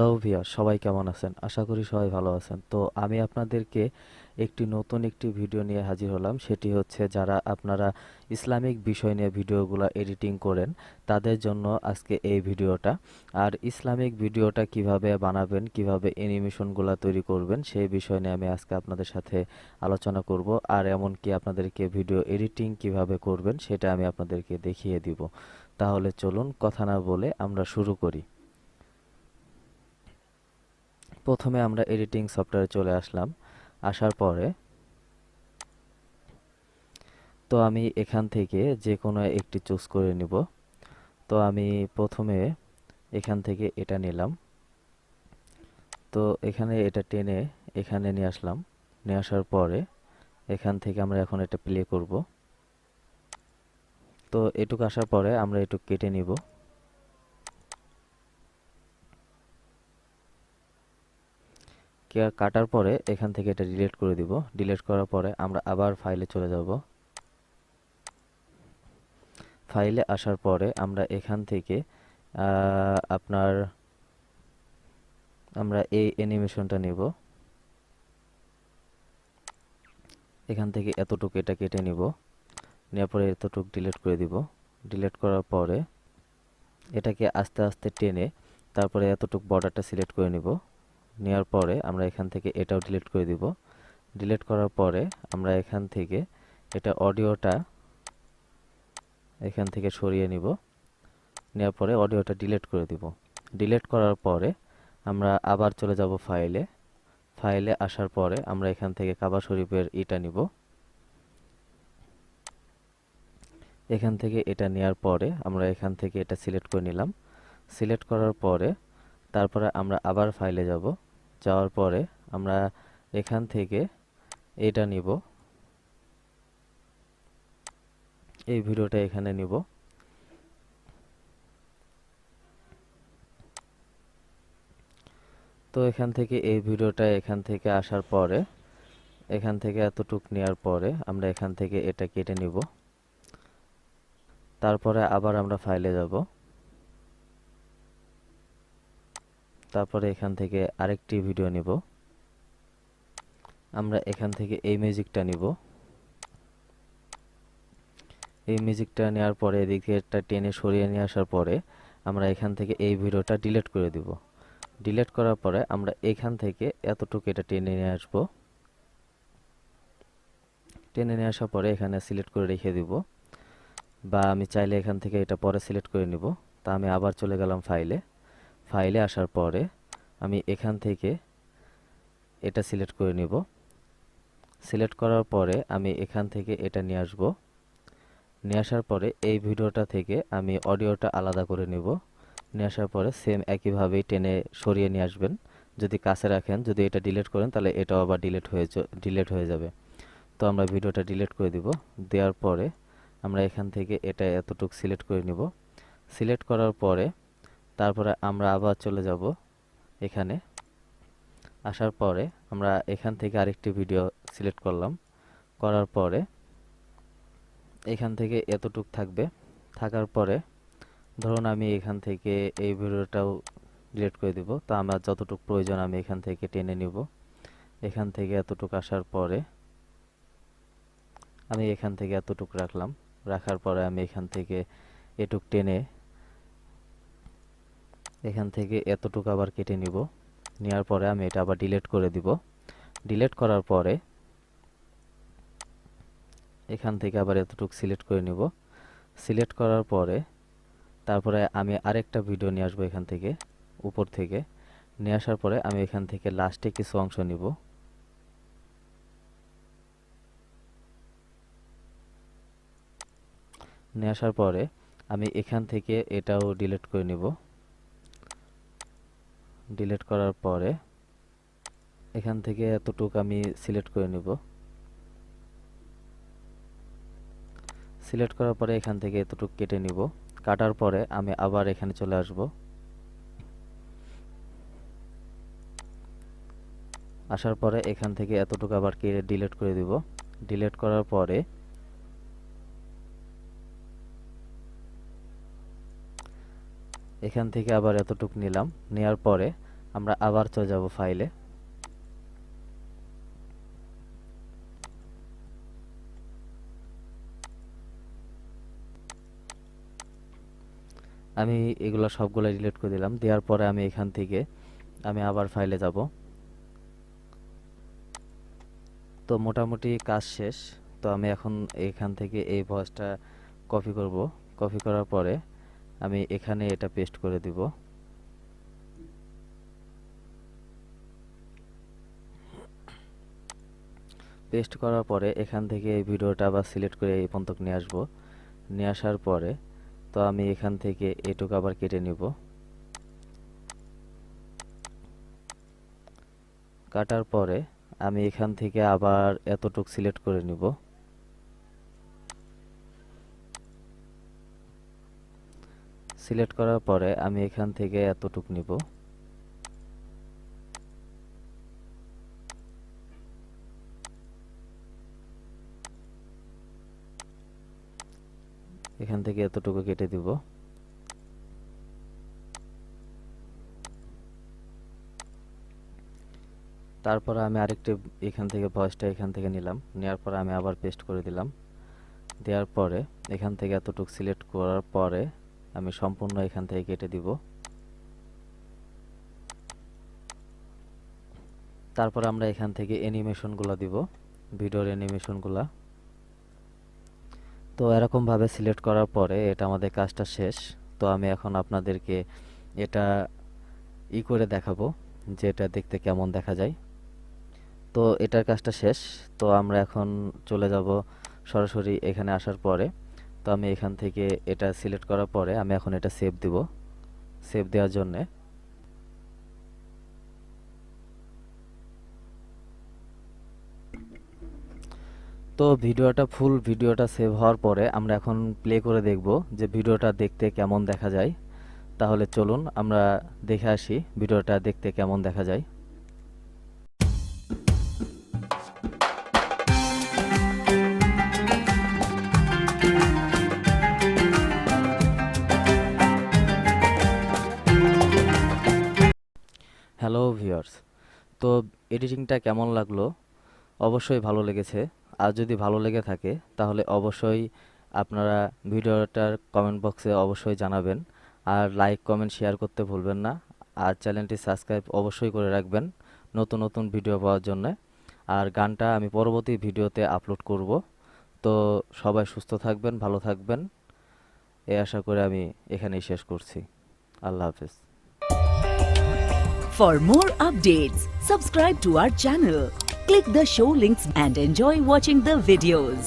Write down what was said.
Hello viewer, সবাই কেমন আছেন? আশা করি সবাই ভালো আছেন। তো আমি আপনাদেরকে নতুন একটি ভিডিও নিয়ে হাজির হলাম। সেটি হচ্ছে যারা আপনারা ইসলামিক বিষয় নিয়ে ভিডিওগুলো এডিটিং করেন তাদের জন্য আজকে এই ভিডিওটা। আর ইসলামিক ভিডিওটা কিভাবে বানাবেন, কিভাবে অ্যানিমেশনগুলো তৈরি করবেন সেই বিষয় নিয়ে আমি আজকে আপনাদের সাথে আলোচনা করব। আর এমনকি আপনাদেরকে ভিডিও এডিটিং কিভাবে করবেন সেটা আমি আপনাদেরকে দেখিয়ে দিব। তাহলে চলুন কথা না বলে আমরা শুরু করি। প্রথমে আমরা এডিটিং সফটওয়্যারে চলে আসলাম। আসার পরে তো আমি এখান থেকে যে কোনো একটি চুজ করে নিব। তো আমি প্রথমে এখান থেকে এটা নিলাম। তো এখানে এটা টেনে এখানে নিয়ে আসলাম। নিয়ে আসার পরে এখান থেকে আমরা এখন এটা প্লে করব। তো এটুকু আসার পরে আমরা এটুকু কেটে নিব। কাটার পরে এখান থেকে এটা ডিলিট করে দিব। ডিলিট করার পরে আমরা আবার ফাইলে চলে যাব। ফাইলে আসার পরে আমরা এখান থেকে আপনার আমরা এই অ্যানিমেশনটা নিব। এখান থেকে এতটুকু এটা কেটে নিব। নেওয়ার পরে এতটুকু ডিলিট করে দিব। ডিলিট করার পরে এটাকে আস্তে আস্তে টেনে তারপরে এতটুকু বর্ডারটা সিলেক্ট করে নিব। নেওয়ার পরে আমরা এখান থেকে এটাও ডিলিট করে দিব। ডিলিট করার পরে আমরা এখান থেকে এটা অডিওটা এখান থেকে সরিয়ে নিব। নেওয়ার পরে অডিওটা ডিলিট করে দিব। ডিলিট করার পরে আমরা আবার চলে যাব ফাইলে। ফাইলে আসার পরে আমরা এখান থেকে কাবা শরীফের ইটা নিব। এখান থেকে এটা নেওয়ার পরে আমরা এখান থেকে এটা সিলেক্ট করে নিলাম। সিলেক্ট করার পরে তারপরে আমরা আবার ফাইলে যাব। যাওয়ার পরে আমরা এখান থেকে এটা নিব। এই ভিডিওটা এখানে নিব। তো এখান থেকে এই ভিডিওটা এখান থেকে আসার পরে এখান থেকে এতটুক নেওয়ার পরে আমরা এখান থেকে এটা কেটে নিব। তারপরে আবার আমরা ফাইলে যাব। তারপরে এখান থেকে আরেকটি ভিডিও নিব। আমরা এখান থেকে এই মিউজিকটা নিব। এই মিউজিকটা নেওয়ার পরে এদিকে এটা টেনে সরিয়ে নিয়ে আসার পরে আমরা এখান থেকে এই ভিডিওটা ডিলিট করে দিব। ডিলিট করার পরে আমরা এখান থেকে এতটুকু এটা টেনে নিয়ে আসব। টেনে নিয়ে আসার পরে এখানে সিলেক্ট করে রেখে দিব, বা আমি চাইলে এখান থেকে এটা পরে সিলেক্ট করে নিব। তা আমি আবার চলে গেলাম ফাইলে। ফাইলে আসার পরে আমি এখান থেকে এটা সিলেক্ট করে নিব। সিলেক্ট করার পরে আমি এখান থেকে এটা নিয়ে আসব। নিয়ে আসার পরে এই ভিডিওটা থেকে আমি অডিওটা আলাদা করে নিব। নিয়ে আসার পরে সেম একইভাবেই টেনে সরিয়ে নিয়ে আসবেন। যদি কাছে রাখেন, যদি এটা ডিলিট করেন তাহলে এটাও আবার ডিলিট হয়ে যাবে। তো আমরা ভিডিওটা ডিলিট করে দিব। দেওয়ার পরে আমরা এখান থেকে এটা এতটুকু সিলেক্ট করে নিব। সিলেক্ট করার পরে তারপরে আমরা আবার চলে যাব এখানে। আসার পরে আমরা এখান থেকে আরেকটি ভিডিও সিলেক্ট করলাম। করার পরে এখান থেকে এতটুক থাকবে। থাকার পরে ধরুন আমি এখান থেকে এই ভিডিওটাও ডিলিট করে দিব। তো আমার যতটুক প্রয়োজন আমি এখান থেকে টেনে নিব। এখান থেকে এতটুক আসার পরে আমি এখান থেকে এতটুক রাখলাম। রাখার পরে আমি এখান থেকে এটুক টেনে এখান থেকে এতটুক আবার কেটে নিব। নেওয়ার পরে আমি এটা আবার ডিলিট করে দিব। ডিলিট করার পরে এখান থেকে আবার এতটুক সিলেক্ট করে নিব। সিলেক্ট করার পরে তারপরে আমি আরেকটা ভিডিও নিয়ে আসবো এখান থেকে, উপর থেকে। নিয়ে আসার পরে আমি এখান থেকে লাস্টে কিছু অংশ নিব। নিয়ে আসার পরে আমি এখান থেকে এটাও ডিলিট করে নিব। ডিলিট করার পরে এখান থেকে এতটুক আমি সিলেক্ট করে নিব। সিলেক্ট করার পরে এখান থেকে এতটুক কেটে নিব। কাটার পরে আমি আবার এখানে চলে আসব। আসার পরে এখান থেকে এতটুকু আবার কেটে ডিলিট করে দিব। ডিলিট করার পরে এখান থেকে আবার এতটুক নিলাম। নেওয়ার পরে আমরা আবার চলে যাব ফাইলে। আমি এগুলো সবগুলো ডিলিট করে দিলাম। দেওয়ার পরে আমি এখান থেকে আমি আবার ফাইলে যাব। তো মোটামুটি কাজ শেষ। তো আমি এখন এখান থেকে এই ভয়েসটা কপি করব। কপি করার পরে আমি এখানে এটা পেস্ট করে দিব। পেস্ট করার পরে এখান থেকে এই ভিডিওটা আবার সিলেক্ট করে এই পর্যন্ত নিয়ে আসবো। নিয়ে আসার পরে তো আমি এখান থেকে এটুকু আবার কেটে নিব। কাটার পরে আমি এখান থেকে আবার এতটুক সিলেক্ট করে নিব। সিলেক্ট করার পরে আমি এখান থেকে এতটুক নিব। এখান থেকে এতটুকু কেটে দিব। তারপর আমি আরেকটি এখান থেকে ভয়েসটা এখান থেকে নিলাম। নেওয়ার পরে আমি আবার পেস্ট করে দিলাম। দেওয়ার পরে এখান থেকে এতটুকু সিলেক্ট করার পরে আমি সম্পূর্ণ এখান থেকে কেটে দিব। তারপর আমরা এখান থেকে অ্যানিমেশনগুলো দিব, ভিডিওর অ্যানিমেশনগুলা। তো এরকমভাবে সিলেক্ট করার পরে এটা আমাদের কাজটা শেষ। তো আমি এখন আপনাদেরকে এটা করে দেখাবো যে এটা দেখতে কেমন দেখা যায়। তো এটার কাজটা শেষ। তো আমরা এখন চলে যাব সরাসরি এখানে আসার পরে। তো আমি এখান থেকে এটা সিলেক্ট করার পরে আমি এখন এটা সেভ দিব। সেভ দেওয়ার জন্যে তো ফুল ভিডিওটা সেভ হওয়ার পরে আমরা এখন প্লে করে দেখব যে ভিডিওটা দেখতে কেমন দেখা যায়। তাহলে চলুন আমরা দেখে আসি ভিডিওটা দেখতে কেমন দেখা যায়। হ্যালো ভিউয়ার্স, তো এডিটিংটা কেমন লাগলো? অবশ্যই ভালো লেগেছে। আর যদি ভালো লেগে থাকে তাহলে অবশ্যই আপনারা ভিডিওটার কমেন্ট বক্সে অবশ্যই জানাবেন। আর লাইক কমেন্ট শেয়ার করতে ভুলবেন না। আর চ্যানেলটি সাবস্ক্রাইব অবশ্যই করে রাখবেন নতুন নতুন ভিডিও পাওয়ার জন্য। আর গানটা আমি পরবর্তী ভিডিওতে আপলোড করব। তো সবাই সুস্থ থাকবেন, ভালো থাকবেন, এই আশা করে আমি এখানেই শেষ করছি। আল্লাহ হাফেজ। For more updates, subscribe to our channel, click the show links and enjoy watching the videos.